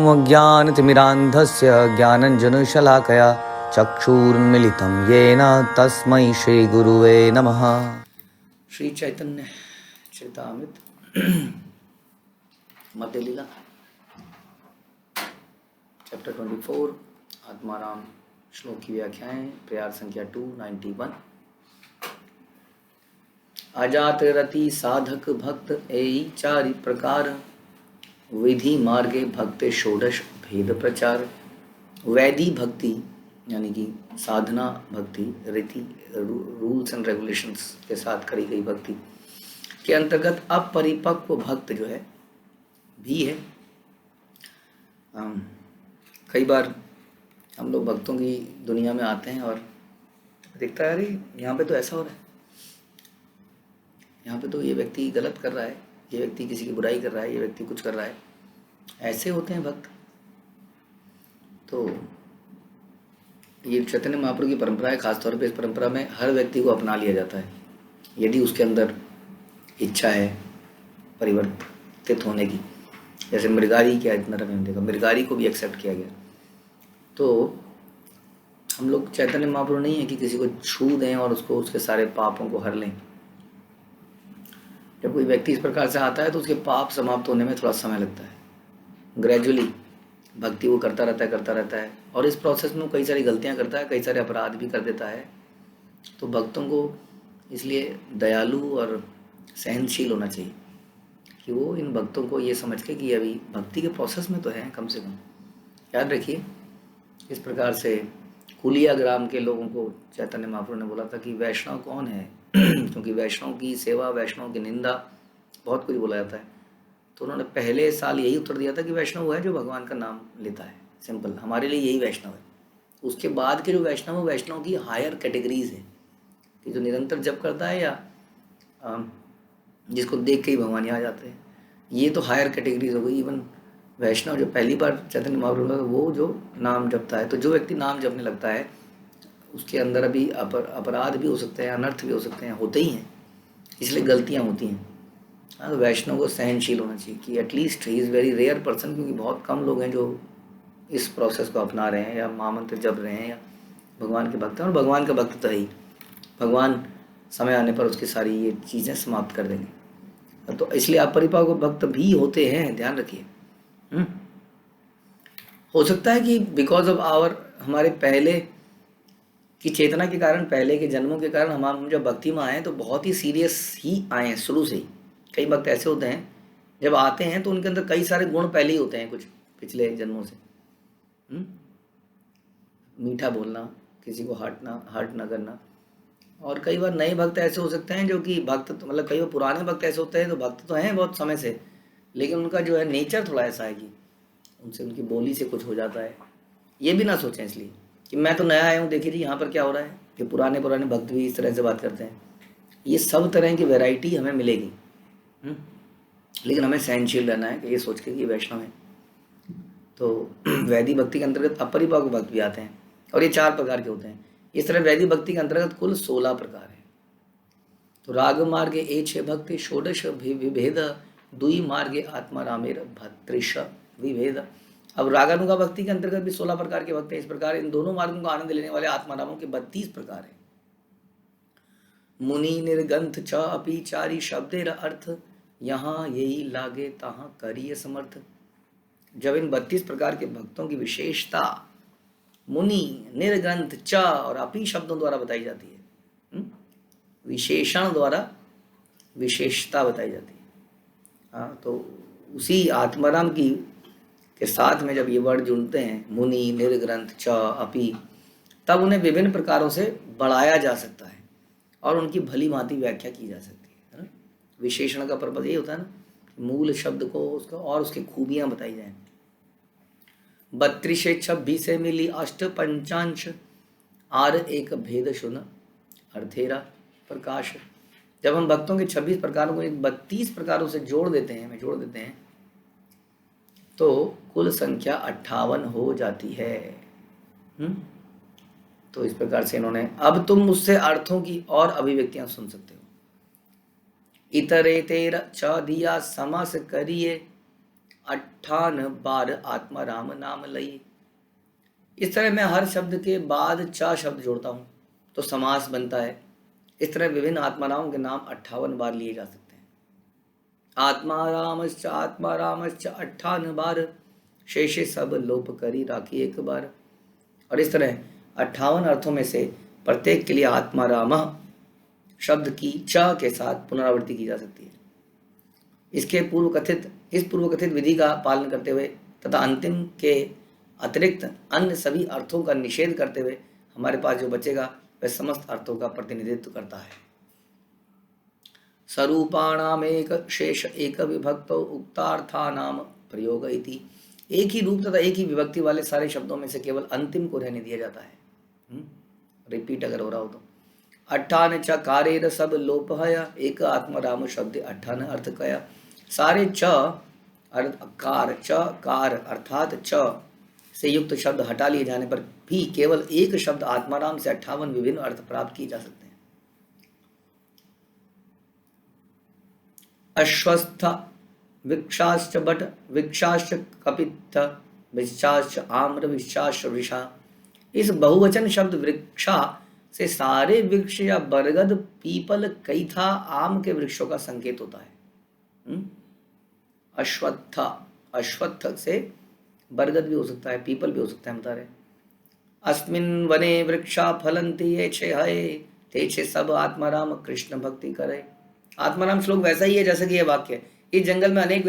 अज्ञानतिमिरान्धस्य ज्ञानञ्जनशलाकया चक्षुरुन्मीलितं येन तस्मै श्रीगुरुवे नमः। श्री चैतन्य चरितामृत मध्य लीला चैप्टर 24 आत्माराम श्लोक की व्याख्याएं प्रयार संख्या 291। अजात रति साधक भक्त एई चारि प्रकार विधि मार्गे भक्ते षोडश भेद प्रचार। वैधि भक्ति यानी कि साधना भक्ति रीति रूल्स एंड रेगुलेशंस के साथ करी गई भक्ति के अंतर्गत अपरिपक्व भक्त जो है भी है। कई बार हम लोग भक्तों की दुनिया में आते हैं और दिखता है अरे यहाँ पे तो ऐसा हो रहा है, यहाँ पे तो ये व्यक्ति गलत कर रहा है, ये व्यक्ति किसी की बुराई कर रहा है, ये व्यक्ति कुछ कर रहा है। ऐसे होते हैं भक्त। तो ये चैतन्य महाप्रभु की परंपरा है। खासतौर पे इस परंपरा में हर व्यक्ति को अपना लिया जाता है यदि उसके अंदर इच्छा है परिवर्तित होने की। जैसे मृगारी क्या इतना रंग देखा, मृगारी को भी एक्सेप्ट किया गया। तो हम लोग चैतन्य महाप्रभु नहीं है कि किसी को छू दें और उसको उसके सारे पापों को हर लें। जब कोई व्यक्ति इस प्रकार से आता है तो उसके पाप समाप्त होने में थोड़ा समय लगता है। ग्रेजुअली भक्ति वो करता रहता है और इस प्रोसेस में वो कई सारी गलतियां करता है, कई सारे अपराध भी कर देता है। तो भक्तों को इसलिए दयालु और सहनशील होना चाहिए कि वो इन भक्तों को ये समझ के कि अभी भक्ति के प्रोसेस में तो है, कम से कम याद रखिए। इस प्रकार से कुलिया ग्राम के लोगों को चैतन्य महाप्रभु ने बोला था कि वैष्णव कौन है क्योंकि वैष्णव की सेवा, वैष्णव की निंदा, बहुत कुछ बोला जाता है। तो उन्होंने पहले साल यही उत्तर दिया था कि वैष्णव वो है जो भगवान का नाम लेता है, सिंपल, हमारे लिए यही वैष्णव है। उसके बाद के जो वैष्णव है, वैष्णव की हायर कैटेगरीज है कि जो निरंतर जप करता है या जिसको देख के ही भगवान यहाँ जाते हैं, ये तो हायर कैटेगरीज हो गई। इवन वैष्णव जो पहली बार चैतन्य महाप्रभु वो जो नाम जपता है, तो जो व्यक्ति नाम जपने लगता है उसके अंदर अभी अपराध भी हो सकते हैं, अनर्थ भी हो सकते हैं, होते ही हैं, इसलिए गलतियाँ होती हैं। हाँ, तो वैष्णव को सहनशील होना चाहिए कि at least he is very rare person, क्योंकि बहुत कम लोग हैं जो इस प्रोसेस को अपना रहे हैं या महामंत्र जप रहे हैं या भगवान के भक्त हैं। और भगवान का भक्त तो ही भगवान समय आने पर उसकी सारी ये चीज़ें समाप्त कर देंगे। तो इसलिए अपरिपक्व भक्त भी होते हैं, ध्यान रखिए। हो सकता है कि बिकॉज ऑफ आवर हमारे पहले की चेतना के कारण, पहले के जन्मों के कारण हम जब भक्ति में आए तो बहुत ही सीरियस ही आए हैं शुरू से ही। कई भक्त ऐसे होते हैं जब आते हैं तो उनके अंदर कई सारे गुण पहले ही होते हैं कुछ पिछले जन्मों से। मीठा बोलना, किसी को हर्ट ना करना। और कई बार नए भक्त ऐसे हो सकते हैं जो कि भक्त मतलब कई बार पुराने भक्त ऐसे होते हैं तो भक्त तो हैं बहुत समय से, लेकिन उनका जो है नेचर थोड़ा ऐसा है कि उनसे उनकी बोली से कुछ हो जाता है। ये भी ना सोचें इसलिए कि मैं तो नया आया हूँ, देखिए जी यहाँ पर क्या हो रहा है, कि पुराने भक्त भी इस तरह से बात करते हैं। ये सब तरह की वैरायटी हमें मिलेगी, लेकिन हमें सहनशील रहना है कि ये सोच के कि वैष्णव है। तो वैधि भक्ति के अंतर्गत अपरिपक्व भक्त भी आते हैं और ये 4 प्रकार के होते हैं। इस तरह वैधि भक्ति के अंतर्गत कुल 16 प्रकार है। तो राग मार्गे एछ भक्ति षोडश विभेद दुई मार्गे आत्मा रामेर भत्रिश विभेद। अब रागानुगा भक्ति के अंतर्गत भी 16 प्रकार के भक्त हैं। इस प्रकार इन दोनों मार्गों का आनंद लेने वाले आत्मारामों के 32 प्रकार हैं। मुनि निर्गंथ च अपि चारि शब्देर अर्थ यहाँ यही लागे तहाँ करिए समर्थ। जब इन 32 प्रकार के भक्तों की विशेषता मुनि, निर्गंथ, च और अपि शब्दों द्वारा बताई जाती है, विशेषण द्वारा विशेषता बताई जाती है। हाँ, तो उसी आत्माराम की के साथ में जब ये वर्ड जुड़ते हैं मुनि, निर्ग्रंथ, च, अपि, तब उन्हें विभिन्न प्रकारों से बढ़ाया जा सकता है और उनकी भली भांति व्याख्या की जा सकती है ना। विशेषण का पर्पज ये होता है ना, मूल शब्द को उसका और उसकी खूबियां बताई जाएं। 32 26 मिली अष्ट पंचांश आर एक भेद सुन अर्थेरा प्रकाश। जब हम भक्तों के 26 प्रकारों को 32 प्रकारों से जोड़ देते हैं तो कुल संख्या 58 हो जाती है। तो इस प्रकार से इन्होंने, अब तुम मुझसे अर्थों की और अभिव्यक्तियां सुन सकते हो। इतरे तेरा च दिया समास करिए 58 बार आत्मा राम नाम लई। इस तरह मैं हर शब्द के बाद च शब्द जोड़ता हूँ तो समास बनता है। इस तरह विभिन्न आत्मारामों के नाम 58 बार लिए जा सकते हैं। आत्मा रामश्च 58 बार, शेषे सब लोप करी राखी एक बार। और इस तरह 58 अर्थों में से प्रत्येक के लिए आत्मा राम शब्द की च के साथ पुनरावृत्ति की जा सकती है। इस पूर्व कथित विधि का पालन करते हुए तथा अंतिम के अतिरिक्त अन्य सभी अर्थों का निषेध करते हुए हमारे पास जो बचेगा वह समस्त अर्थों का प्रतिनिधित्व करता है। स्वरूपाणाम एक शेष एक विभक्त उक्तार्थानाम प्रयोग इति। एक ही रूप तथा एक ही विभक्ति वाले सारे शब्दों में से केवल अंतिम को रहने दिया जाता है। रिपीट अगर हो रहा हो तो 58 च कारेर सब लोप हया, एक आत्मा राम शब्द 58 अर्थ कया। सारे च कार अर्थात च से युक्त शब्द हटा लिए जाने पर भी केवल एक शब्द आत्माराम से 58 विभिन्न अर्थ प्राप्त किए जा सकते हैं। अश्वस्थ विक्षाश्च बट विक्षाश्च कपित्थ विक्षाश्च आम्र विक्षाश्च वृषा। इस बहुवचन शब्द वृक्षा से सारे वृक्ष या बरगद पीपल कैथा आम के वृक्षों का संकेत होता है। अश्वत्थ से बरगद भी हो सकता है, पीपल भी हो सकता है, बता रहे। अस्मिन् वने वृक्षा फलन्ति ये छे हये, ते छे सब आत्माराम कृष्ण भक्ति करे। आत्माराम श्लोक वैसा ही है जैसे कि यह वाक्य। इस जंगल में अनेक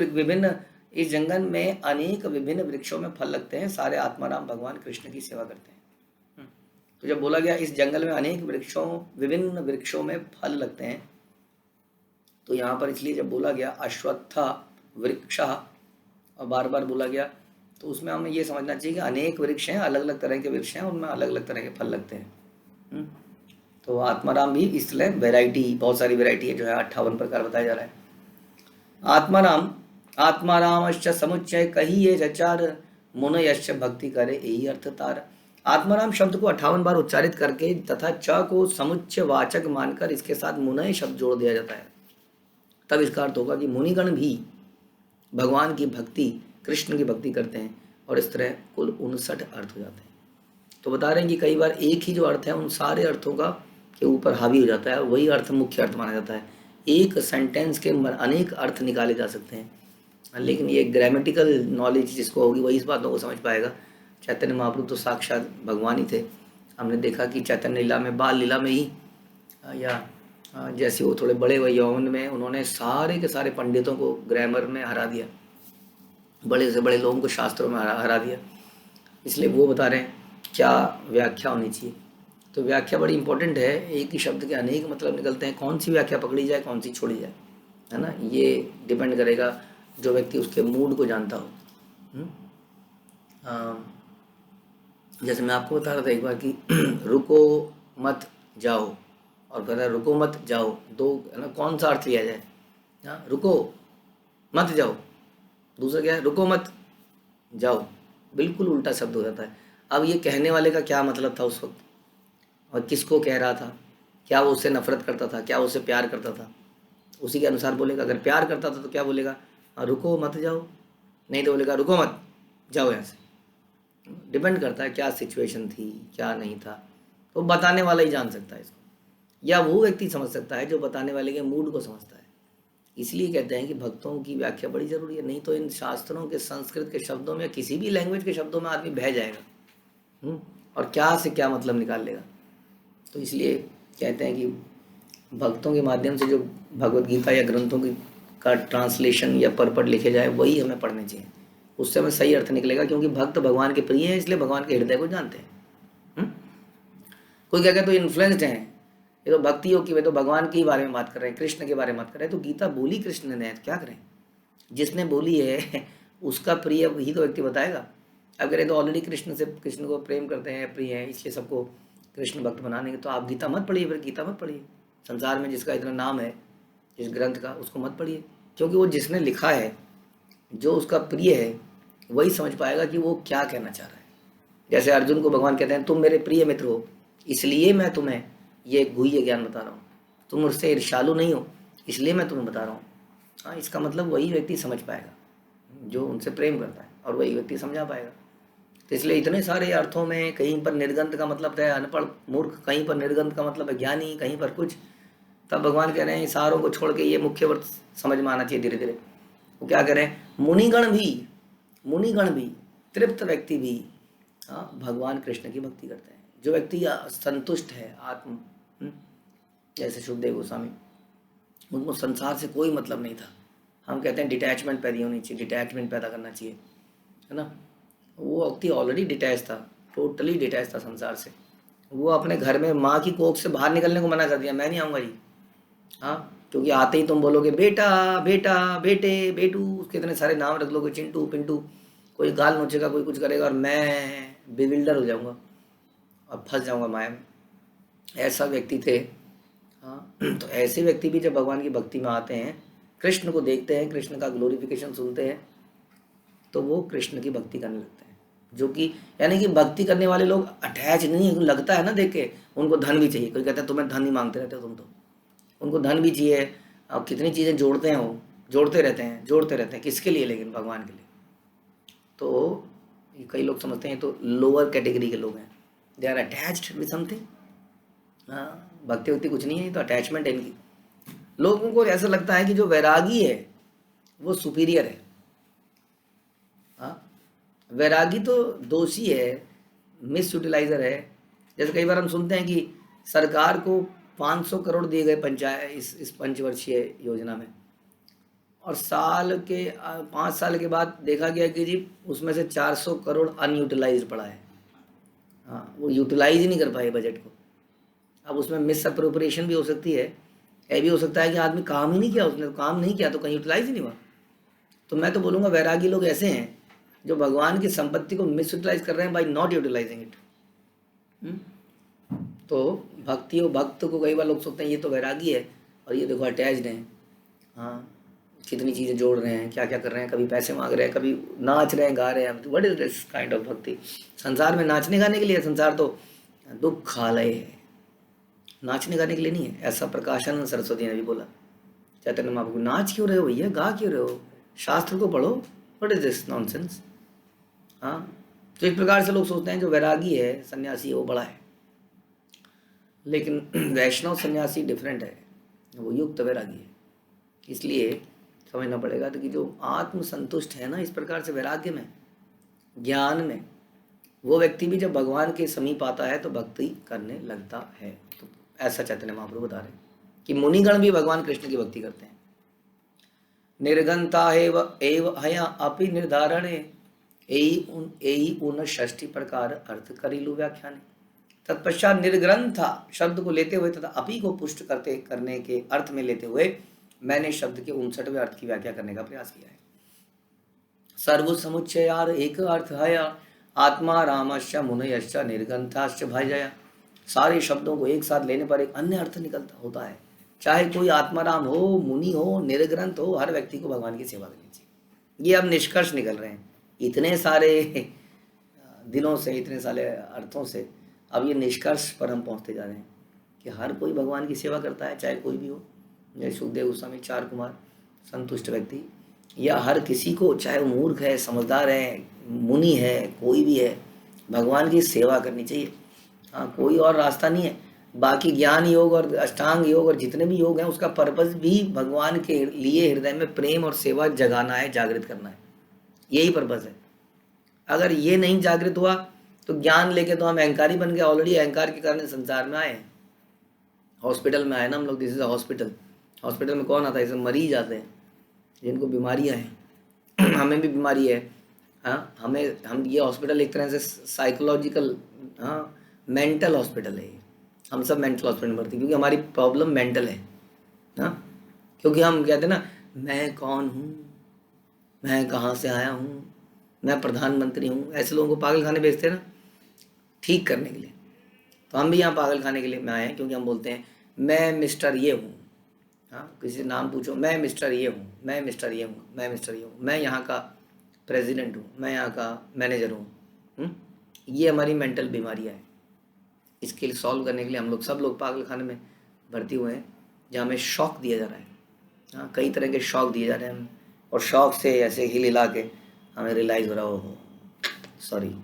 विभिन्न वृक्षों में फल लगते हैं, सारे आत्माराम भगवान कृष्ण की सेवा करते हैं। तो जब बोला गया इस जंगल में अनेक विभिन्न वृक्षों में फल लगते हैं, तो यहाँ पर इसलिए जब बोला गया अश्वत्थ वृक्ष और बार बार बोला गया, तो उसमें हमें ये समझना चाहिए कि अनेक वृक्ष हैं, अलग अलग तरह के वृक्ष हैं, उनमें अलग अलग तरह के फल लगते हैं। तो आत्माराम भी इसलिए वैरायटी, बहुत सारी वैरायटी है जो है 58 प्रकार बताया जा रहा है। आत्मारामश्च समुच्चय कहिए चचार, मुनयश्च भक्ति करे यही अर्थ तार। आत्माराम शब्द को 58 बार उच्चारित करके तथा च को समुच्चय वाचक मानकर इसके साथ मुनय शब्द जोड़ दिया जाता है, तब इसका अर्थ होगा कि मुनिगण भी भगवान की भक्ति, कृष्ण की भक्ति करते हैं, और इस तरह कुल 59 अर्थ हो जाते हैं। तो बता रहे हैं कि कई बार एक ही जो अर्थ है उन सारे अर्थों का के ऊपर हावी हो जाता है, वही अर्थ मुख्य अर्थ माना जाता है। एक सेंटेंस के अनेक अर्थ निकाले जा सकते हैं, लेकिन ये ग्रामेटिकल नॉलेज जिसको होगी वही इस बातों को समझ पाएगा। चैतन्य महाप्रभु तो साक्षात भगवान ही थे। हमने देखा कि चैतन्य लीला में, बाल लीला में ही, या जैसे वो थोड़े बड़े हुए यौवन में उन्होंने सारे के सारे पंडितों को ग्रामर में हरा दिया, बड़े से बड़े लोगों को शास्त्रों में हरा दिया। इसलिए वो बता रहे हैं क्या व्याख्या होनी चाहिए। तो व्याख्या बड़ी इंपॉर्टेंट है। एक ही शब्द के अनेक मतलब निकलते हैं, कौन सी व्याख्या पकड़ी जाए, कौन सी छोड़ी जाए, है ना, ये डिपेंड करेगा जो व्यक्ति उसके मूड को जानता हो। जैसे मैं आपको बता रहा था एक बार कि रुको मत जाओ, और कह रहा है रुको मत जाओ, दो है ना, कौन सा अर्थ लिया जाए। हाँ, रुको मत जाओ, दूसरा क्या है, रुको मत जाओ, बिल्कुल उल्टा शब्द हो जाता है। अब ये कहने वाले का क्या मतलब था उस वक्त, और किसको कह रहा था, क्या वो उससे नफरत करता था, क्या वो उससे प्यार करता था, उसी के अनुसार बोलेगा। अगर प्यार करता था तो क्या बोलेगा, रुको मत जाओ, नहीं तो बोलेगा रुको मत जाओ यहाँ से। डिपेंड करता है क्या सिचुएशन थी, क्या नहीं था, तो बताने वाला ही जान सकता है इसको, या वो व्यक्ति समझ सकता है जो बताने वाले के मूड को समझता है। इसलिए कहते हैं कि भक्तों की व्याख्या बड़ी जरूरी है, नहीं तो इन शास्त्रों के संस्कृत के शब्दों में, किसी भी लैंग्वेज के शब्दों में आदमी बह जाएगा, और क्या से क्या मतलब निकाल लेगा। तो इसलिए कहते हैं कि भक्तों के माध्यम से जो भगवत गीता या ग्रंथों की का ट्रांसलेशन या परपट लिखे जाए वही हमें पढ़ने चाहिए, उससे हमें सही अर्थ निकलेगा। क्योंकि भक्त भगवान के प्रिय हैं, इसलिए भगवान के हृदय को जानते हैं। कोई क्या कहते तो इन्फ्लुएंस्ड हैं, ये तो भक्ति योग की, वे तो भगवान के बारे में बात कर रहे हैं, कृष्ण के बारे में बात कर रहे हैं। तो गीता बोली कृष्ण ने, तो क्या करें, जिसने बोली है उसका प्रिय ही तो व्यक्ति बताएगा। अगर ये तो ऑलरेडी कृष्ण को प्रेम करते हैं, प्रिय हैं, इसलिए सबको कृष्ण भक्त बनाने, तो आप गीता मत पढ़िए, फिर गीता मत पढ़िए। संसार में जिसका इतना नाम है जिस ग्रंथ का, उसको मत पढ़िए, क्योंकि वो जिसने लिखा है, जो उसका प्रिय है, वही समझ पाएगा कि वो क्या कहना चाह रहा है। जैसे अर्जुन को भगवान कहते हैं तुम मेरे प्रिय मित्र हो, इसलिए मैं तुम्हें ये गुह्य ज्ञान बता रहा हूँ, तुम मुझसे ईर्ष्यालु नहीं हो, इसलिए मैं तुम्हें बता रहा हूँ। हाँ, इसका मतलब वही व्यक्ति समझ पाएगा। जो उनसे प्रेम करता है, और वही व्यक्ति समझा पाएगा। तो इसलिए इतने सारे अर्थों में कहीं पर निर्गंत का मतलब है अनपढ़ मूर्ख, कहीं पर निर्गंत का मतलब है ज्ञानी, कहीं पर कुछ। तब भगवान कह रहे हैं सारों को छोड़ के ये मुख्य वर्त समझ में आना चाहिए धीरे धीरे। वो क्या कह रहे हैं, मुनिगण भी तृप्त व्यक्ति भी भगवान कृष्ण की भक्ति करते हैं। जो व्यक्ति संतुष्ट है आत्म, जैसे सुखदेव गोस्वामी, उनको संसार से कोई मतलब नहीं था। हम कहते हैं डिटैचमेंट पैदा होनी चाहिए, डिटैचमेंट पैदा करना चाहिए, है ना। वो व्यक्ति ऑलरेडी डिटैच था, टोटली डिटैच था संसार से। वो अपने घर में माँ की कोख से बाहर निकलने को मना कर दिया, मैं नहीं आऊँगा जी। हाँ, क्योंकि आते ही तुम बोलोगे बेटा बेटा बेटे बेटू, उसके इतने सारे नाम रख लोगे, चिंटू पिंटू, कोई गाल नोचेगा, कोई कुछ करेगा, और मैं बेविल्डर हो जाऊँगा और फंस जाऊँगा माया में। ऐसा व्यक्ति थे। हाँ, तो ऐसे व्यक्ति भी जब भगवान की भक्ति में आते हैं, कृष्ण को देखते हैं, कृष्ण का ग्लोरिफिकेशन सुनते हैं, तो वो कृष्ण की भक्ति करने लगते हैं। जो कि यानी कि भक्ति करने वाले लोग अटैच नहीं, लगता है ना देख के, उनको धन भी चाहिए। कोई कहता है तुम्हें धन ही मांगते रहते हो तुम, तो उनको धन भी चाहिए। अब कितनी चीज़ें जोड़ते हैं, वो जोड़ते रहते हैं, किसके लिए, लेकिन भगवान के लिए। तो कई लोग समझते हैं तो लोअर कैटेगरी के लोग हैं, they are attached with something. हाँ, भक्ति वक्ति कुछ नहीं है, तो अटैचमेंट है इनकी। लोगों को ऐसा लगता है कि जो वैरागी है वो सुपीरियर है। हाँ, वैरागी तो दोषी है, मिस यूटिलाइजर है। जैसे कई बार हम सुनते हैं कि सरकार को 500 करोड़ दिए गए पंचायत इस पंचवर्षीय योजना में, और 5 साल के बाद देखा गया कि जी उसमें से 400 करोड़ अनयूटिलाइज पड़ा है। हाँ, वो यूटिलाइज ही नहीं कर पाए बजट को। अब उसमें मिस अप्रोप्रिएशन भी हो सकती है, ये भी हो सकता है कि आदमी काम ही नहीं किया, उसने काम नहीं किया तो कहीं यूटिलाइज ही नहीं हुआ। तो मैं तो बोलूँगा वैरागी लोग ऐसे हैं जो भगवान की संपत्ति को मिस यूटिलाइज कर रहे हैं बाई नॉट यूटिलाइजिंग इट। तो भक्ति और भक्त को कई बार लोग सोचते हैं ये तो वैरागी है, और ये देखो अटैच्ड हैं। हाँ, कितनी चीज़ें जोड़ रहे हैं, क्या क्या कर रहे हैं, कभी पैसे मांग रहे हैं, कभी नाच रहे हैं, गा रहे हैं। What is this kind of भक्ति? संसार में नाचने गाने के लिए, संसार तो दुखालय है, नाचने गाने के लिए नहीं है। ऐसा प्रकाशानंद सरस्वती ने भी बोला चैतन्य महाप्रभु, नाच क्यों रहे हो भैया, गा क्यों रहे हो, शास्त्र को पढ़ो, व्हाट इज दिस नॉनसेंस। हाँ, तो इस प्रकार से लोग सोचते हैं जो वैरागी है, सन्यासी है, वो बड़ा है। लेकिन वैष्णव सन्यासी डिफरेंट है, वो युक्त वैरागी है। इसलिए समझना पड़ेगा तो कि जो आत्म संतुष्ट है ना, इस प्रकार से वैराग्य में, ज्ञान में, वो व्यक्ति भी जब भगवान के समीप आता है तो भक्ति करने लगता है। तो ऐसा चैतन्य महाप्रभु बता रहे हैं कि मुनिगण भी भगवान कृष्ण की भक्ति करते हैं। निर्गंता एव हया अपि निर्धारणे एई उन षष्ठी प्रकार अर्थ करिलु व्याख्याने। तत्पश्चात निर्ग्रंथा शब्द को लेते हुए तथा अपि को पुष्ट करने के अर्थ में लेते हुए मैंने शब्द के 59वें अर्थ की व्याख्या करने का प्रयास किया है। सर्व समुच्चयार एक अर्थ है आत्मा रामश्च मुनयश्च निर्गंथाश्च भजया। सारे शब्दों को एक साथ लेने पर एक अन्य अर्थ निकलता होता है। चाहे कोई आत्माराम हो, मुनि हो, निर्ग्रंथ हो, हर व्यक्ति को भगवान की सेवा करनी चाहिए। ये अब निष्कर्ष निकल रहे हैं इतने सारे दिनों से, इतने सारे अर्थों से। अब ये निष्कर्ष पर हम पहुंचते जा रहे हैं कि हर कोई भगवान की सेवा करता है, चाहे कोई भी हो। जैसे सुखदेव गोस्वामी, 4 कुमार, संतुष्ट व्यक्ति, या हर किसी को, चाहे वो मूर्ख है, समझदार है, मुनि है, कोई भी है, भगवान की सेवा करनी चाहिए। हाँ, कोई और रास्ता नहीं है। बाकी ज्ञान योग और अष्टांग योग और जितने भी योग हैं, उसका पर्पस भी भगवान के लिए हृदय में प्रेम और सेवा जगाना है, जागृत करना है, यही पर्पस है। अगर ये नहीं जागृत हुआ तो ज्ञान लेके तो हम अहंकारी बन गए। ऑलरेडी अहंकार के कारण संसार में आए, हॉस्पिटल में आए ना हम लोग। This is hospital. हॉस्पिटल में कौन आता है? इसमें मरीज आते हैं जिनको बीमारियां हैं। हमें भी बीमारी है। हाँ, हम ये हॉस्पिटल एक तरह से साइकोलॉजिकल, हाँ, मेंटल हॉस्पिटल है। हम सब मेंटल हॉस्पिटल में भर्ती, क्योंकि हमारी प्रॉब्लम मेंटल है। हाँ, क्योंकि हम कहते हैं ना, मैं कौन हूँ, मैं कहाँ से आया हूँ, मैं प्रधानमंत्री हूँ। ऐसे लोगों को पागल खाने भेजते हैं ना, ठीक करने के लिए। तो हम भी यहाँ पागल खाने के लिए में आए हैं, क्योंकि हम बोलते हैं मैं मिस्टर ये हूँ। हाँ, किसी से नाम पूछो, मैं मिस्टर ये हूँ, मैं मिस्टर ये हूँ, मैं मिस्टर ये हूँ, मैं यहाँ का प्रेसिडेंट हूँ, मैं यहाँ का मैनेजर हूँ। ये हमारी मेंटल बीमारियाँ हैं। इसके लिए सॉल्व करने के लिए हम लोग, सब लोग पागल खाने में भर्ती हुए हैं, जहाँ हमें शॉक दिया जा रहा है। हाँ, कई तरह के शॉक दिए जा रहे हैं। और शौक से ऐसे हिल हिला के हमें रियलाइज़ हो रहा हो, सॉरी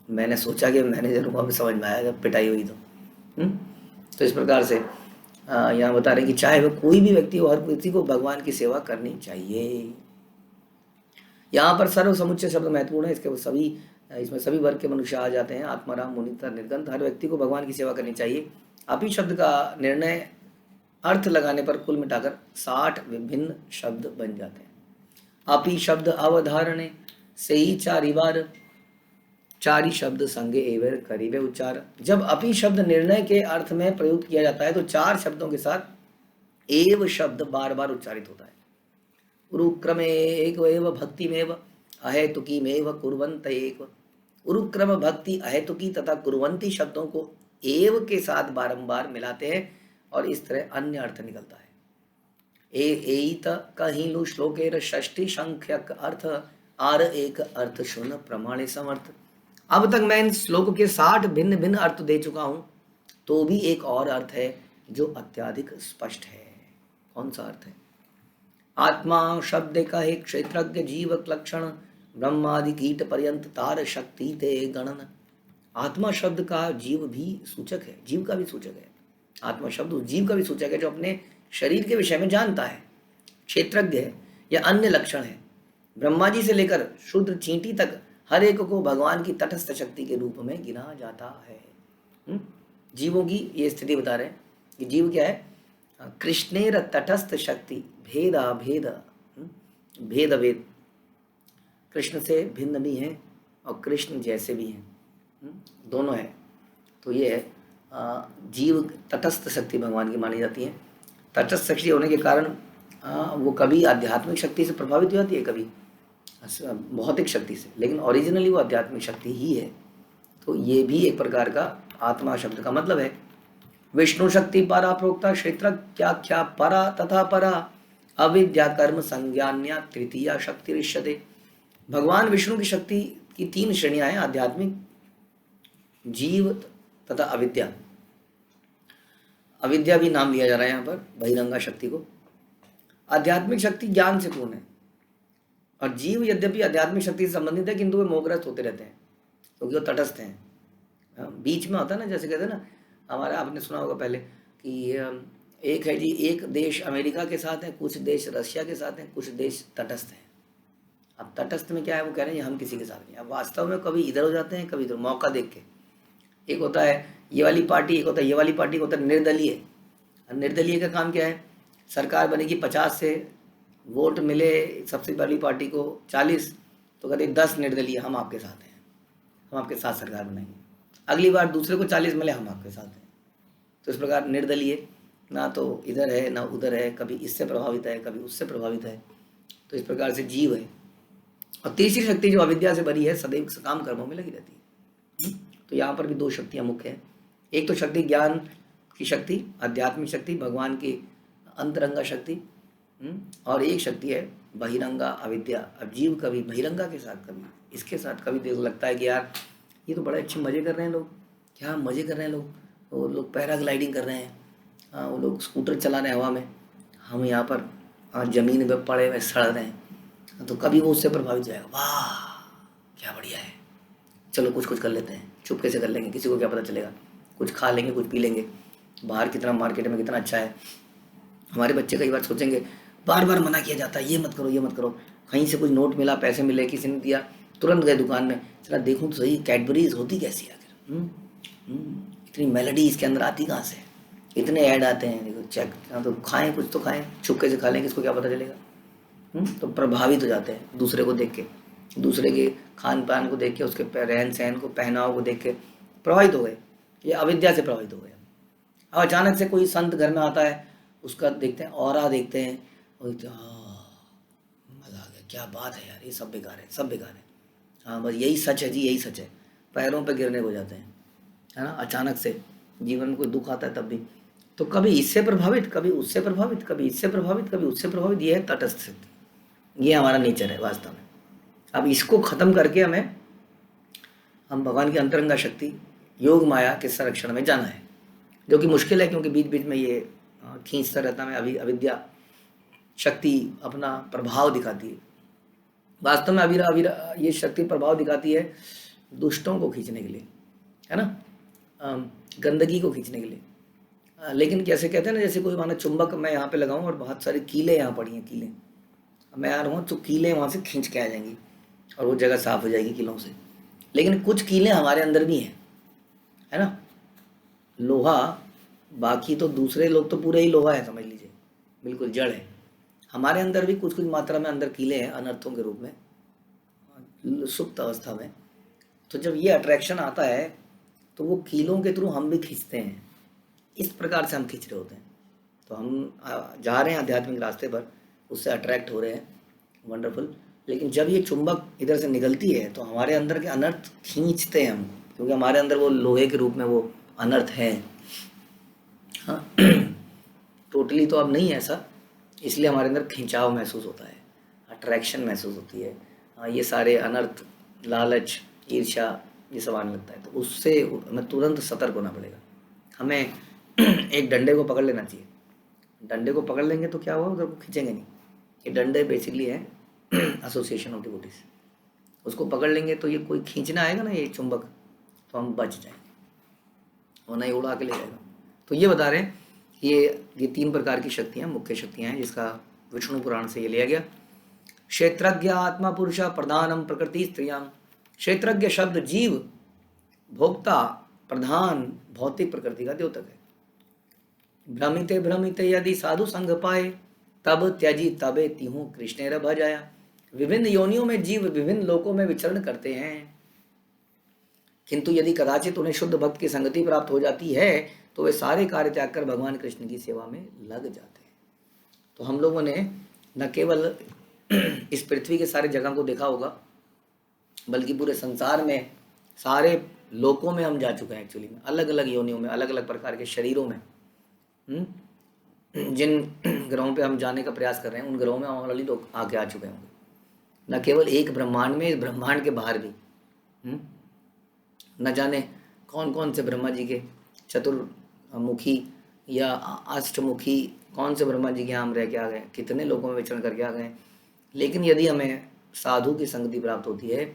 मैंने सोचा कि मैनेजर को, अभी समझ में आया जब पिटाई हुई तो। तो इस प्रकार से यहाँ बता रहे हैं कि चाहे वह कोई भी व्यक्ति हो, हर व्यक्ति को भगवान की सेवा करनी चाहिए। यहाँ पर सर्व समुच्चय शब्द महत्वपूर्ण है, इसमें सभी वर्ग के मनुष्य आ जाते हैं, आत्माराम मुनितर निर्गंथ। हर व्यक्ति को भगवान की सेवा करनी चाहिए। अपी शब्द का निर्णय अर्थ लगाने पर कुल मिटाकर 60 विभिन्न शब्द बन जाते हैं। अपी शब्द अवधारणे से ही चारी शब्द संगे एवं करीबे उच्चार। जब अपी शब्द निर्णय के अर्थ में प्रयुक्त किया जाता है तो 4 शब्दों के साथ एव शब्द बार बार उच्चारित होता है। उरुक्रमे एक भक्तिमेव अहेतुकीमेव कुर्वन्त एक। उरुक्रम भक्ति अहेतुकी तथा कुर्वन्ती शब्दों को एव के साथ बारंबार मिलाते हैं और इस तरह अन्य अर्थ निकलता है। एत कहिलु श्लोकेर षष्ठी संख्यक अर्थ आर एक अर्थ शून्य प्रमाणे समर्थ। अब तक मैं इन श्लोक के 60 भिन्न भिन्न अर्थ दे चुका हूं, तो भी एक और अर्थ है जो अत्याधिक स्पष्ट है। कौन सा अर्थ है? आत्मा शब्द का है क्षेत्रज्ञ जीव लक्षण ब्रह्मादि कीट पर्यंत तार शक्ति ते गणन। आत्मा शब्द का जीव भी सूचक है, जीव का भी सूचक है। आत्मा शब्द उस जीव का भी सूचक है जो अपने शरीर के विषय में जानता है, क्षेत्रज्ञ है या अन्य लक्षण है। ब्रह्मा जी से लेकर शुद्र चींटी तक हर एक को भगवान की तटस्थ शक्ति के रूप में गिना जाता है। जीवों की ये स्थिति बता रहे हैं कि जीव क्या है? कृष्णेर तटस्थ शक्ति भेदा भेद भेद भेद, कृष्ण से भिन्न भी हैं और कृष्ण जैसे भी हैं, दोनों है। तो ये है जीव तटस्थ शक्ति भगवान की मानी जाती है। तटस्थ शक्ति होने के कारण वो कभी आध्यात्मिक शक्ति से प्रभावित हो जाती है, कभी भौतिक शक्ति से, लेकिन ओरिजिनली वो आध्यात्मिक शक्ति ही है। तो ये भी एक प्रकार का आत्मा शब्द का मतलब है। विष्णु शक्ति परा प्रोक्ता क्षेत्र क्या परा तथा परा अविद्या कर्म संज्ञान्या तृतीया शक्ति ऋष्यते। भगवान विष्णु की शक्ति की 3 श्रेणियां हैं, आध्यात्मिक, जीव तथा अविद्या। अविद्या भी नाम लिया जा रहा है यहाँ पर बहिरंगा शक्ति को। आध्यात्मिक शक्ति ज्ञान से पूर्ण है और जीव यद्यपि आध्यात्मिक शक्ति से संबंधित है, किंतु वे मोहग्रस्त होते रहते हैं क्योंकि वो तटस्थ हैं। बीच में होता है ना, जैसे कहते हैं ना, हमारा आपने सुना होगा पहले कि एक है जी, एक देश अमेरिका के साथ है, कुछ देश रशिया के साथ हैं, कुछ देश तटस्थ हैं। अब तटस्थ में क्या है, वो कह रहे हैं हम किसी के साथ नहीं। अब वास्तव में कभी इधर हो जाते हैं, कभी इधर, मौका देख के। एक होता है ये वाली पार्टी, एक होता है ये वाली पार्टी, एक होता है निर्दलीय। निर्दलीय का काम क्या है? सरकार बनेगी 50 से, वोट मिले सबसे पहली पार्टी को 40, तो कहते 10 निर्दलीय हम आपके साथ हैं, हम आपके साथ सरकार बनाएंगे। अगली बार दूसरे को 40 मिले, हम आपके साथ हैं। तो इस प्रकार निर्दलीय, ना तो इधर है ना उधर है, कभी इससे प्रभावित है कभी उससे प्रभावित है। तो इस प्रकार से जीव है। और तीसरी शक्ति जो अविद्या से भरी है, सदैव काम कर्मों में लगी रहती है। तो यहाँ पर भी 2 शक्तियाँ मुख्य हैं। एक तो शक्ति ज्ञान की शक्ति, आध्यात्मिक शक्ति, भगवान की अंतरंगा शक्ति, और एक शक्ति है बहिरंगा अविद्या। अब जीव कभी बहिरंगा के साथ, कभी इसके साथ, कभी देखो लगता है कि यार ये तो बड़े अच्छे मज़े कर रहे हैं लोग, क्या मज़े कर रहे हैं लोग, वो लोग पैराग्लाइडिंग कर रहे हैं, वो लोग स्कूटर चला रहे हैं हवा में, हम यहाँ पर ज़मीन पे पड़े हुए सड़ रहे हैं। तो कभी वो उससे प्रभावित जाएगा, वाह क्या बढ़िया है, चलो कुछ कर लेते हैं, चुपके से कर लेंगे, किसी को क्या पता चलेगा, कुछ खा लेंगे, कुछ पी लेंगे, बाहर कितना मार्केट में कितना अच्छा है। हमारे बच्चे कई बार सोचेंगे, बार बार मना किया जाता है ये मत करो ये मत करो, कहीं से कुछ नोट मिला, पैसे मिले, किसी ने दिया, तुरंत गए दुकान में, चला देखूं तो सही कैडबरीज होती कैसी आखिर, इतनी मेलोडी इसके अंदर आती कहाँ से, इतने ऐड आते हैं, देखो चेक, तो खाएं, कुछ तो खाएं, चुपके से खा लेंगे, इसको क्या पता चलेगा। तो प्रभावित हो जाते हैं दूसरे को देख के, दूसरे के खान पान को देख के, उसके रहन सहन को, पहनाव को देख के प्रभावित हो गए, ये अविद्या से प्रभावित हो गए। अब अचानक से कोई संत घर में आता है, उसका देखते हैं, ऑरा देखते हैं, और मज़ा आ गया, क्या बात है यार, ये सब बेकार है, सब बेकार है, हाँ बस यही सच है जी, यही सच है, पैरों पे गिरने हो जाते हैं, है ना। अचानक से जीवन में कोई दुख आता है तब भी, तो कभी इससे प्रभावित, कभी उससे प्रभावित, कभी इससे प्रभावित, कभी उससे प्रभावित। ये है तटस्थ शक्ति, ये हमारा नेचर है वास्तव में। अब इसको ख़त्म करके हम भगवान की अंतरंगा शक्ति योग माया के संरक्षण में जाना है, जो कि मुश्किल है, क्योंकि बीच बीच में ये खींचता रहता है, अभी अविद्या शक्ति अपना प्रभाव दिखाती है। वास्तव में अभी ये शक्ति प्रभाव दिखाती है दुष्टों को खींचने के लिए, है ना, गंदगी को खींचने के लिए। लेकिन कैसे कहते हैं ना, जैसे कोई माना चुंबक मैं यहाँ पे लगाऊं और बहुत सारी कीलें यहाँ पड़ी हैं, कीलें, मैं आ रहा हूँ तो कीलें वहाँ से खींच के आ जाएंगी और वो जगह साफ हो जाएगी कीलों से। लेकिन कुछ कीलें हमारे अंदर भी हैं, है ना, लोहा, बाकी तो दूसरे लोग तो पूरे ही लोहा है समझ लीजिए, बिल्कुल जड़ है। हमारे अंदर भी कुछ कुछ मात्रा में अंदर कीले हैं अनर्थों के रूप में, सुप्त अवस्था में। तो जब ये अट्रैक्शन आता है तो वो कीलों के थ्रू हम भी खींचते हैं, इस प्रकार से हम खींच रहे होते हैं। तो हम जा रहे हैं आध्यात्मिक रास्ते पर, उससे अट्रैक्ट हो रहे हैं, वंडरफुल। लेकिन जब ये चुंबक इधर से निकलती है तो हमारे अंदर के अनर्थ खींचते हैं हम, क्योंकि हमारे अंदर वो लोहे के रूप में वो अनर्थ है। हाँ टोटली तो अब नहीं है ऐसा, इसलिए हमारे अंदर खिंचाव महसूस होता है, अट्रैक्शन महसूस होती है। ये सारे अनर्थ, लालच, ईर्ष्या, ये सब आने लगता है। तो उससे हमें तुरंत सतर्क होना पड़ेगा। हमें एक डंडे को पकड़ लेना चाहिए। डंडे को पकड़ लेंगे तो क्या होगा, उधर को खींचेंगे नहीं। ये डंडे बेसिकली है एसोसिएशन ऑफ डिवोटीज, उसको पकड़ लेंगे तो ये कोई खींचना आएगा ना ये चुंबक, तो हम बच जाएंगे, वरना ये उड़ा के ले जाएगा। तो ये बता रहे हैं ये 3 प्रकार की शक्तियाँ, मुख्य शक्तियाँ हैं, जिसका विष्णु पुराण से ये लिया गया। क्षेत्रज्ञ आत्मा पुरुष प्रधानम प्रकृति स्त्रियां। क्षेत्रज्ञ शब्द जीव, भोक्ता, प्रधान भौतिक प्रकृति का द्योतक है। भ्रमिते भ्रमिते यदि साधु संग पाए, तब त्याजी तबे तिहु कृष्णेर भजाया। विभिन्न योनियों में जीव विभिन्न लोकों में विचरण करते हैं, किंतु यदि कदाचित उन्हें शुद्ध भक्त की संगति प्राप्त हो जाती है तो वे सारे कार्य त्याग कर भगवान कृष्ण की सेवा में लग जाते हैं। तो हम लोगों ने न केवल इस पृथ्वी के सारे जगह को देखा होगा, बल्कि पूरे संसार में सारे लोकों में हम जा चुके हैं एक्चुअली में, अलग अलग योनियों में, अलग अलग प्रकार के शरीरों में। जिन ग्रहों पे हम जाने का प्रयास कर रहे हैं उन ग्रहों में ऑलरेडी लोग आके आ चुके होंगे, न केवल एक ब्रह्मांड में, इस ब्रह्मांड के बाहर भी। न जाने कौन कौन से ब्रह्मा जी के चतुर्मुखी या अष्टमुखी कौन से ब्रह्मा जी के यहाँ हम रह के आ गए, कितने लोगों में विचरण करके आ गए। लेकिन यदि हमें साधु की संगति प्राप्त होती है,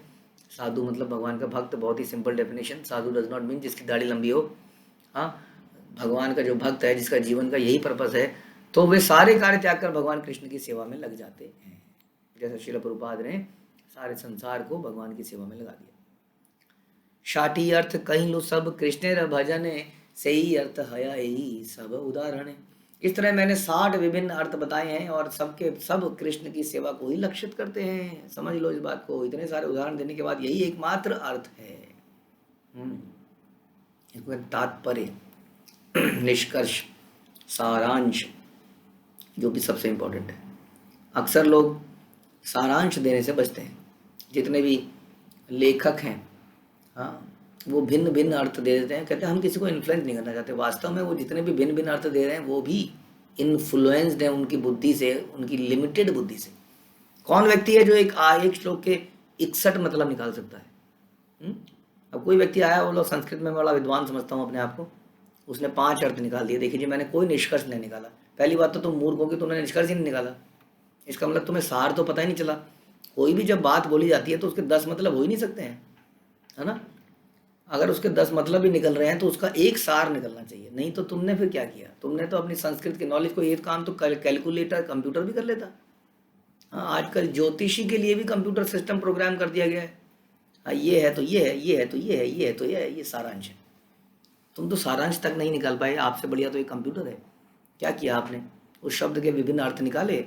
साधु मतलब भगवान का भक्त, बहुत ही simple definition, sadhu does not mean जिसकी दाढ़ी लंबी हो। हाँ, भगवान का जो भक्त है, जिसका जीवन का यही पर्पस है, तो वे सारे कार्य त्याग कर भगवान कृष्ण की सेवा में लग जाते हैं। जैसे श्रील प्रभुपाद ने सारे संसार को भगवान की सेवा में लगा दिया। शाटी अर्थ कहीं लो सब कृष्ण भजने, सही अर्थ हया ही सब उदाहरण। इस तरह मैंने 60 विभिन्न अर्थ बताए हैं और सबके सब कृष्ण की सेवा को ही लक्षित करते हैं। समझ लो इस बात को। इतने सारे उदाहरण देने के बाद यही एकमात्र अर्थ है। तात्पर्य, निष्कर्ष, सारांश, जो कि सबसे इंपॉर्टेंट है। अक्सर लोग सारांश देने से बचते हैं। जितने भी लेखक हैं, हाँ, वो भिन्न भिन्न अर्थ दे देते हैं, कहते हैं हम किसी को इन्फ्लुएंस नहीं करना चाहते। वास्तव में वो जितने भी भिन्न भिन्न अर्थ दे रहे हैं वो भी इन्फ्लुएंस्ड है उनकी बुद्धि से, उनकी लिमिटेड बुद्धि से। कौन व्यक्ति है जो एक श्लोक के 61 मतलब निकाल सकता है? अब कोई व्यक्ति आया, बोलो संस्कृत में मैं बड़ा विद्वान समझता हूँ अपने आप को, उसने 5 अर्थ निकाल दिए। देखिए जी, मैंने कोई निष्कर्ष नहीं निकाला। पहली बात तो तुम मूर्ख हो कि तुमने निष्कर्ष ही नहीं निकाला। इसका मतलब तुम्हें सार तो पता ही नहीं चला। कोई भी जब बात बोली जाती है तो उसके 10 मतलब हो ही नहीं सकते हैं, है ना। अगर उसके 10 मतलब भी निकल रहे हैं तो उसका एक सार निकलना चाहिए। नहीं तो तुमने फिर क्या किया? तुमने तो अपनी संस्कृत के नॉलेज को, ये काम तो कैलकुलेटर, कंप्यूटर भी कर लेता। हाँ, आजकल ज्योतिषी के लिए भी कंप्यूटर सिस्टम प्रोग्राम कर दिया गया है। हाँ, ये है तो ये है, ये है तो ये है, ये है तो ये है, ये सारांश है। तुम तो सारांश तक नहीं निकाल पाए। आपसे बढ़िया तो ये कंप्यूटर है। क्या किया आपने? उस शब्द के विभिन्न अर्थ निकाले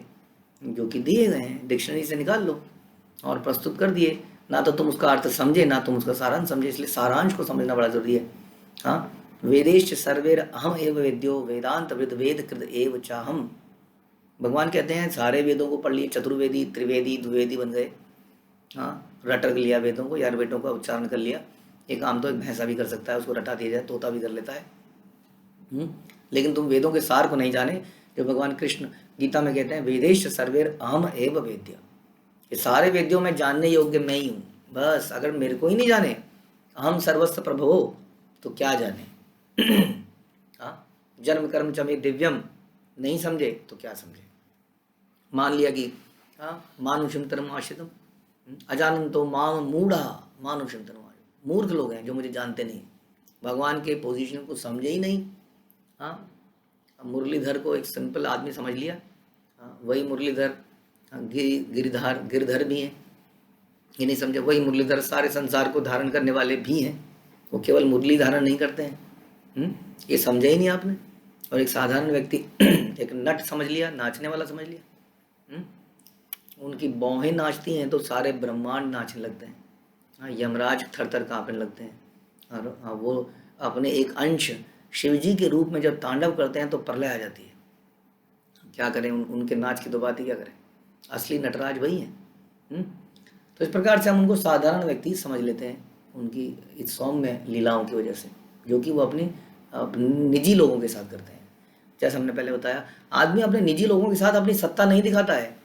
जो कि दिए गए हैं, डिक्शनरी से निकाल लो और प्रस्तुत कर दिए। ना तो तुम उसका अर्थ समझे, ना तुम उसका सारांश समझे। इसलिए सारांश को समझना बड़ा जरूरी है। हाँ, वेदेश सर्वेर अहम एव वेद्यो वेदांत वृद वेद कृत एव चाहम। भगवान कहते हैं सारे वेदों को पढ़ लिए, चतुर्वेदी, त्रिवेदी, द्विवेदी बन गए। हाँ, रट लिया वेदों को, यार वेदों का उच्चारण कर लिया। एक काम तो एक भैंसा भी कर सकता है, उसको रटा दिया जाए, तोता भी कर लेता है। लेकिन तुम वेदों के सार को नहीं जाने, जो भगवान कृष्ण गीता में कहते हैं वेदेश सर्वेर अहम एव वेद्य। ये सारे वेद्यों में जानने योग्य मैं ही हूँ। बस अगर मेरे को ही नहीं जाने, अहम सर्वस्व प्रभो, तो क्या जाने। हाँ, जन्म कर्म च मे दिव्यम, नहीं समझे तो क्या समझे। मान लिया कि मानुषम तनम आश्रितम, अजानंतो माम मूढ़ा मानुषम तनम, मूर्ख लोग हैं जो मुझे जानते नहीं, भगवान के पोजीशन को समझे ही नहीं। हाँ, मुरलीधर को एक सिंपल आदमी समझ लिया, वही मुरलीधर गिरधर भी हैं, ये नहीं समझे वही मुरलीधर सारे संसार को धारण करने वाले भी हैं, वो केवल मुरली धारण नहीं करते हैं। ये समझा ही नहीं आपने। और एक साधारण व्यक्ति एक नट समझ लिया, नाचने वाला समझ लिया। उनकी बाहें नाचती हैं तो सारे ब्रह्मांड नाचने लगते हैं। हाँ, यमराज थर थर कांपने लगते हैं। और हाँ, वो अपने एक अंश शिव जी के रूप में जब तांडव करते हैं तो प्रलय आ जाती है। क्या करें, उनके नाच की तो बात ही क्या करें, असली नटराज वही हैं। तो इस प्रकार से हम उनको साधारण व्यक्ति समझ लेते हैं, उनकी इस सौम्य लीलाओं की वजह से, जो कि वो अपनी निजी लोगों के साथ करते हैं। जैसे हमने पहले बताया, आदमी अपने निजी लोगों के साथ अपनी सत्ता नहीं दिखाता है।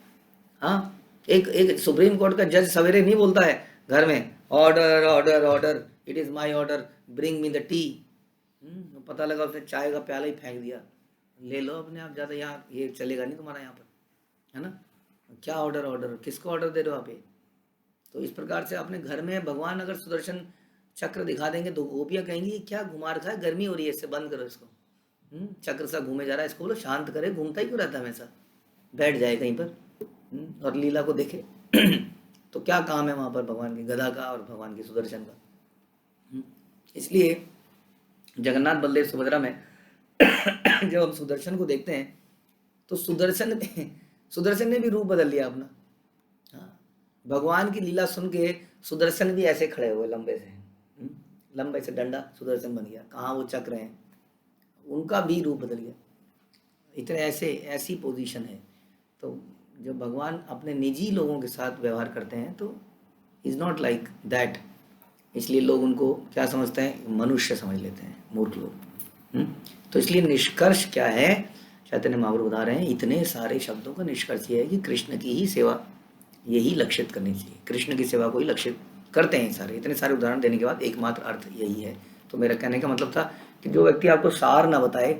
हाँ, एक सुप्रीम कोर्ट का जज सवेरे नहीं बोलता है घर में, order order order, it is my order, bring me the T. पता लगा उसने चाय का प्याला ही फेंक दिया, ले लो अपने आप, ज़्यादा यहाँ ये चलेगा नहीं तुम्हारा यहाँ पर, है ना। क्या ऑर्डर ऑर्डर, किसको ऑर्डर दे रहे हो आप ये। तो इस प्रकार से अपने घर में भगवान अगर सुदर्शन चक्र दिखा देंगे तो गोपियाँ कहेंगी क्या घुमा रखा है, गर्मी हो रही है, इससे बंद करो इसको। चक्र सा घूमे जा रहा है, इसको बोलो शांत करे, घूमता ही क्यों रहता है हमेशा, बैठ जाए कहीं पर और लीला को देखे। तो क्या काम है वहाँ पर भगवान के गदा का और भगवान के सुदर्शन का। इसलिए जगन्नाथ बलदेव सुभद्रा में जब हम सुदर्शन को देखते हैं तो सुदर्शन ने भी रूप बदल लिया अपना। भगवान की लीला सुन के सुदर्शन भी ऐसे खड़े हुए लंबे से डंडा सुदर्शन बन गया, कहाँ वो चक्र हैं, उनका भी रूप बदल गया। इतने ऐसी पोजीशन है। तो जब भगवान अपने निजी लोगों के साथ व्यवहार करते हैं तो इज़ नॉट लाइक दैट, इसलिए लोग उनको क्या समझते हैं, मनुष्य समझ लेते हैं, मूर्ख लोग। तो इसलिए निष्कर्ष क्या है, चैतन्य महाप्रभु बता रहे हैं, इतने सारे शब्दों का निष्कर्ष ये है कि कृष्ण की ही सेवा यही लक्षित करनी चाहिए, कृष्ण की सेवा को ही लक्षित करते हैं सारे। इतने सारे उदाहरण देने के बाद एकमात्र अर्थ यही है। तो मेरा कहने का मतलब था कि जो व्यक्ति आपको सार ना बताए,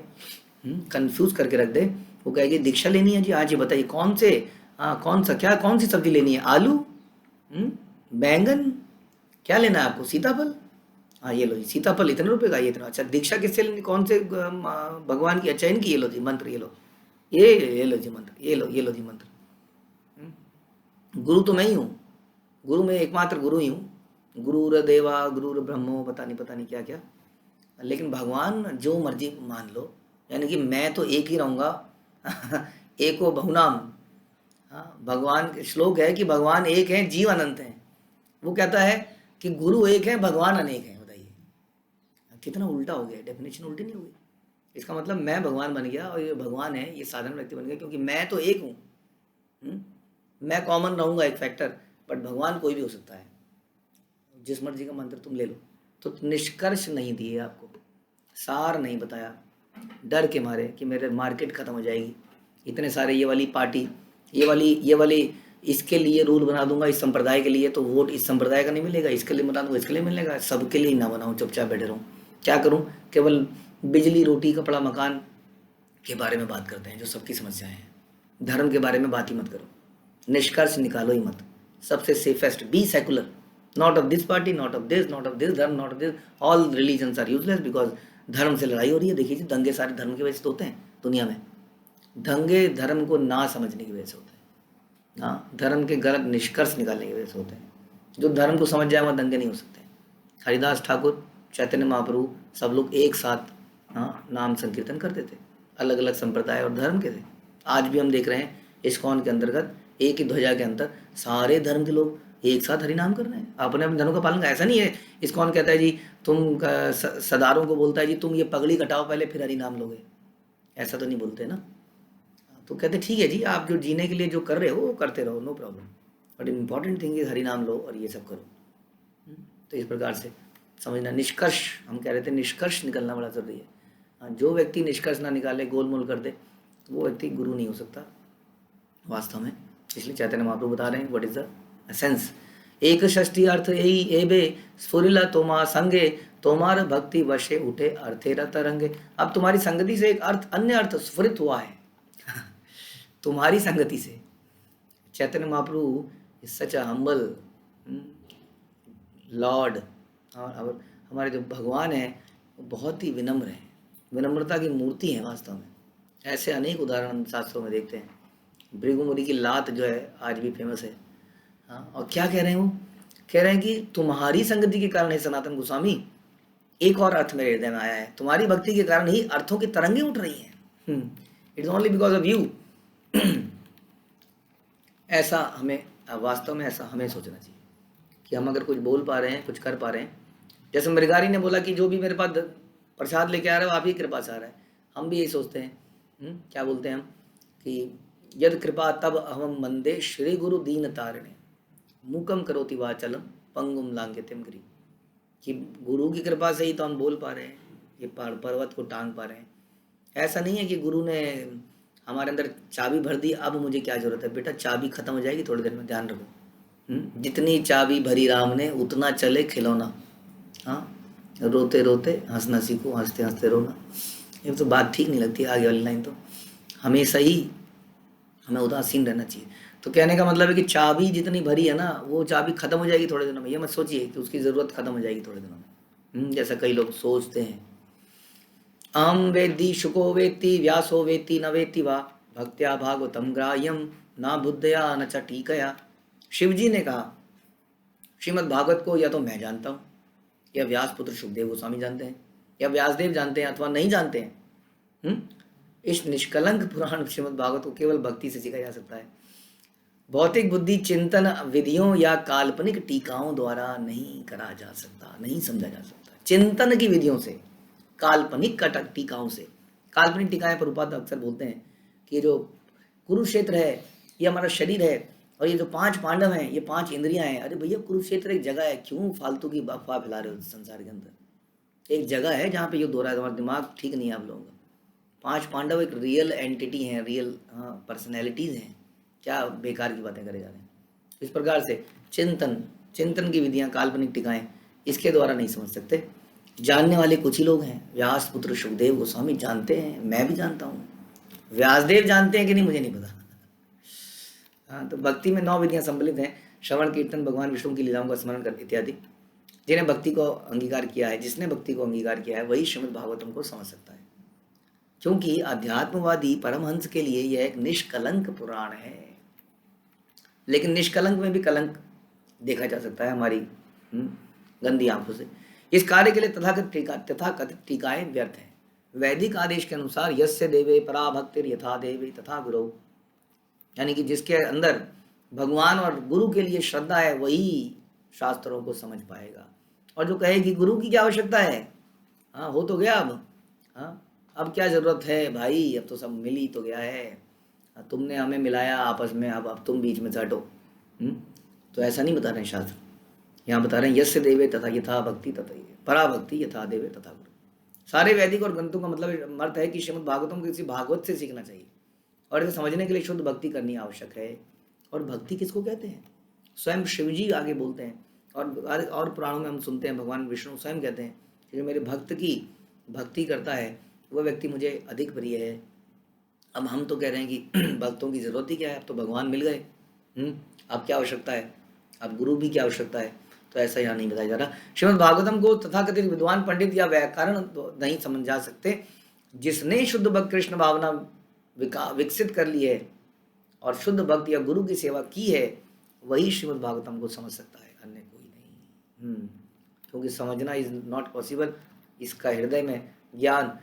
कंफ्यूज करके रख दे, वो कहेगी दीक्षा लेनी है जी, आज ये बताइए कौन सी सब्जी लेनी है, आलू, बैंगन, क्या लेना है आपको, सीताफल, हाँ ये लो जी सीताफल इतने रुपए का, ये इतना अच्छा, दीक्षा किससे लेनी, कौन से भगवान की, अच्छा इनकी, ये लो जी मंत्र, ये लो जी मंत्र, ये लो जी मंत्र। गुरु तो मैं ही हूँ, गुरु में एकमात्र गुरु ही हूँ, गुरुर देवा गुरुर ब्रह्मो, पता नहीं क्या क्या, लेकिन भगवान जो मर्जी मान लो, यानी कि मैं तो एक ही रहूँगा। एको बहुनाम। हाँ, भगवान के श्लोक है कि भगवान एक है, जीव अनंत है। वो कहता है कि गुरु एक है, भगवान अनेक है। बताइए कितना उल्टा हो गया, डेफिनेशन उल्टी नहीं हो गई। इसका मतलब मैं भगवान बन गया और ये भगवान है, ये साधारण व्यक्ति बन गया, क्योंकि मैं तो एक हूँ। मैं कॉमन रहूँगा, एक फैक्टर, बट भगवान कोई भी हो सकता है। जिस मर्जी का मंत्र तुम ले लो। तो निष्कर्ष नहीं दिए आपको, सार नहीं बताया, डर के मारे कि मेरे मार्केट खत्म हो जाएगी, इतने सारे ये वाली पार्टी, ये वाली इसके लिए रूल बना दूंगा, इस संप्रदाय के लिए तो वोट इस संप्रदाय का नहीं मिलेगा, इसके लिए बना दूंगा, इसके लिए मिलेगा, सबके लिए ना बनाऊँ, चुपचाप बैठे रहूँ। क्या करूँ, केवल बिजली रोटी कपड़ा मकान के बारे में बात करते हैं जो सबकी समस्याएं हैं, धर्म के बारे में बात ही मत करो, निष्कर्ष निकालो ही मत। सबसे safest, be secular, not of this party, not of this dharma, not of this, all religions are useless, because धर्म से लड़ाई हो रही है। देखिए दंगे सारे धर्म की वजह से होते हैं दुनिया में, दंगे धर्म को ना समझने की वजह से होते हैं। हाँ, धर्म के गलत निष्कर्ष निकालने की वजह से होते हैं। जो धर्म को समझ जाए वह दंगे नहीं हो सकते। हरिदास ठाकुर, चैतन्य महाप्रभु, सब लोग एक साथ नाम संकीर्तन करते थे, अलग अलग संप्रदाय और धर्म के थे। आज भी हम देख रहे हैं इस्कॉन के अंतर्गत एक ही ध्वजा के अंतर सारे धर्म के लोग एक साथ हरिनाम कर रहे हैं, अपने अपने धर्म का पालन कर। ऐसा नहीं है इस्कॉन कहता है जी, तुम सदारों को बोलता है जी तुम ये पगड़ी कटाओ पहले फिर हरिनाम लोगे, ऐसा तो नहीं बोलते ना। तो कहते ठीक है जी, आप जो जीने के लिए जो कर रहे हो वो करते रहो, no problem, but important thing is हरिनाम लो और ये सब करो। तो इस प्रकार से समझना, निष्कर्ष हम कह रहे थे, निष्कर्ष निकलना बड़ा जरूरी है। जो व्यक्ति निष्कर्ष ना निकाले, गोलमोल कर दे, वो व्यक्ति गुरु नहीं हो सकता वास्तव में। इसलिए चैतन्य महाप्रभु बता रहे हैं व्हाट इज द एसेंस। एक षष्ठी अर्थ यही एबे स्फुरिला तोमा संगे, तोमार भक्ति वशे उठे अर्थेरा तरंगे। अब तुम्हारी संगति से एक अर्थ, अन्य अर्थ स्फुरित हुआ है। तुम्हारी संगति से, Chaitanya Mahaprabhu is such a humble lord. और हमारे जो भगवान हैं वो बहुत ही विनम्र हैं, विनम्रता की मूर्ति है वास्तव में। ऐसे अनेक उदाहरण हम शास्त्रों में देखते हैं। भृगुमुनि की लात जो है आज भी फेमस है। हाँ, और क्या कह रहे हैं वो? कह रहे हैं कि तुम्हारी संगति के कारण ही सनातन गोस्वामी एक और अर्थ मेरे हृदय में आया है, तुम्हारी भक्ति के कारण ही अर्थों की तरंगें उठ रही हैं। It's only because of you. ऐसा हमें वास्तव में ऐसा हमें सोचना चाहिए कि हम अगर कुछ बोल पा रहे हैं, कुछ कर पा रहे हैं। जैसे मृगारी ने बोला कि जो भी मेरे पास प्रसाद लेके आ रहा है वो आप ही कृपा से आ रहा है। हम भी यही सोचते हैं। क्या बोलते हैं हम कि यद कृपा तब अहम मंदे श्री गुरु दीन तारिणे मूकम करोति वाचलम पंगुम लांघयतेम गिरि। कि गुरु की कृपा से ही तो हम बोल पा रहे हैं, ये पर्वत को टांग पा रहे हैं। ऐसा नहीं है कि गुरु ने हमारे अंदर चाबी भर दी, अब मुझे क्या जरूरत है। बेटा चाबी खत्म हो जाएगी थोड़ी देर में, ध्यान रखो। जितनी चाबी भरी राम ने उतना चले खिलौना। हाँ, रोते रोते हंसना सीखो, हंसते हंसते रोना। ये तो बात ठीक नहीं लगती। आगे वाली लाइन तो हमेशा ही हमें उदासीन रहना चाहिए। तो कहने का मतलब है कि चाबी जितनी भरी है ना, वो चाबी खत्म हो जाएगी थोड़े दिनों में। ये मत सोचिए कि उसकी ज़रूरत खत्म हो जाएगी थोड़े दिनों में, जैसा कई लोग सोचते हैं। अहम वेत्ति शुको वेत्ति व्यासो वेत्ति न वेत्ति वा भक्त्या भागवतम ग्राह्यम ना बुद्धया न च टीकया। शिव जी ने कहा श्रीमद् भागवत को या तो मैं जानता हूँ, या व्यास पुत्र सुखदेव गोस्वामी जानते हैं, या व्यासदेव जानते हैं, अथवा नहीं जानते हैं। इस निष्कलंक पुराण श्रीमद् भागवत को केवल भक्ति से सीखा जा सकता है। भौतिक बुद्धि चिंतन विधियों या काल्पनिक टीकाओं द्वारा नहीं करा जा सकता, नहीं समझा जा सकता। चिंतन की विधियों से, काल्पनिक टीकाओं से। काल्पनिक टीकाएं प्रभुपाद अक्सर बोलते हैं कि ये जो कुरुक्षेत्र है ये हमारा शरीर है, और ये जो 5 पांडव हैं ये 5 इंद्रियां हैं। अरे भैया कुरुक्षेत्र एक जगह है, क्यों फालतू की अफवाह फैला रहे हो संसार के अंदर। एक जगह है जहाँ पे युद्ध हो रहा है। तुम्हारा दिमाग ठीक नहीं है आप लोगों का। 5 पांडव एक रियल एंटिटी हैं, रियल पर्सनैलिटीज हैं। क्या बेकार की बातें करे जा रहे हैं। इस प्रकार से चिंतन की विधियां, काल्पनिक टीकाएं, इसके द्वारा नहीं समझ सकते। जानने वाले कुछ ही लोग हैं। व्यास पुत्र सुखदेव गोस्वामी जानते हैं, मैं भी जानता हूँ। व्यासदेव जानते हैं कि नहीं मुझे नहीं पता। हाँ, तो भक्ति में 9 विधियां सम्मिलित हैं। श्रवण कीर्तन, भगवान विष्णु की लीलाओं का स्मरण कर इत्यादि। जिन्हें भक्ति को अंगीकार किया है, जिसने भक्ति को अंगीकार किया है, वही श्रीमद् भागवतम को समझ सकता है। क्योंकि अध्यात्मवादी परमहंस के लिए यह एक निष्कलंक पुराण है। लेकिन निष्कलंक में भी कलंक देखा जा सकता है हमारी गंदी आंखों से। इस कार्य के लिए तथाकथित टीकाएं व्यर्थ हैं। वैदिक आदेश के अनुसार यस्य देवे परा भक्तिर यथा देवे तथा गुरु, यानी कि जिसके अंदर भगवान और गुरु के लिए श्रद्धा है वही शास्त्रों को समझ पाएगा। और जो कहे कि गुरु की क्या आवश्यकता है, हाँ हो तो गया अब क्या जरूरत है भाई, अब तो सब मिल ही तो गया है, तुमने हमें मिलाया आपस में, अब तुम बीच में से हटो। तो ऐसा नहीं बता रहे हैं शास्त्र। यहाँ बता रहे हैं यस्य देवे तथा यथा भक्ति तथा परा भक्ति यथा देवे तथा गुरु। सारे वैदिक और ग्रंथों का मतलब अर्थ है कि श्रीमद् भागवतम को किसी भागवत से सीखना चाहिए, और इसे समझने के लिए शुद्ध भक्ति करनी आवश्यक है। और भक्ति किसको कहते हैं? स्वयं शिव जी आगे बोलते हैं, और पुराणों में हम सुनते हैं भगवान विष्णु स्वयं कहते हैं कि जो मेरे भक्त की भक्ति करता है वह व्यक्ति मुझे अधिक प्रिय है। अब हम तो कह रहे हैं कि भक्तों की जरूरत ही क्या है, अब तो भगवान मिल गए, अब क्या आवश्यकता है, अब गुरु भी क्या आवश्यकता है। तो ऐसा यहाँ नहीं बताया जा रहा। श्रीमद् भागवतम को तथाकथित विद्वान पंडित या व्याकरण नहीं समझा सकते। जिसने शुद्ध भक्त कृष्ण भावना विकसित कर ली है और शुद्ध भक्त या गुरु की सेवा की है, वही श्रीमद् भागवतम को समझ सकता है, अन्य कोई नहीं। क्योंकि समझना इज नॉट पॉसिबल। इसका हृदय में ज्ञान,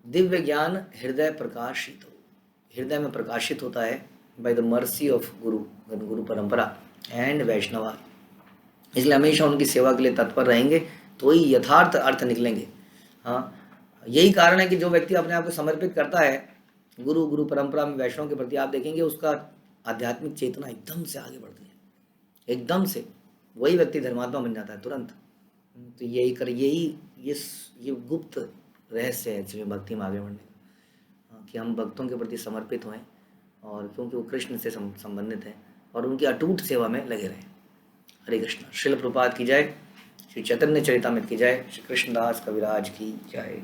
दिव्य ज्ञान हृदय प्रकाशित हो, हृदय में प्रकाशित होता है बाय द मर्सी ऑफ गुरु परंपरा एंड वैष्णवा। इसलिए हमेशा उनकी सेवा के लिए तत्पर रहेंगे तो ही यथार्थ अर्थ निकलेंगे। यही कारण है कि जो व्यक्ति अपने आप को समर्पित करता है गुरु परंपरा में, वैष्णव के प्रति, आप देखेंगे उसका आध्यात्मिक चेतना एकदम से आगे बढ़ती है, एकदम से। वही व्यक्ति धर्मात्मा बन जाता है तुरंत। तो ये गुप्त रहस्य है इसमें भक्ति में आगे बढ़ने का, कि हम भक्तों के प्रति समर्पित हों, और क्योंकि वो कृष्ण से संबंधित हैं, और उनकी अटूट सेवा में लगे रहें। हरे कृष्ण। श्रील प्रभुपाद की जय, श्री चैतन्य चरितामृत की जय, श्री कृष्णदास कविराज की जय।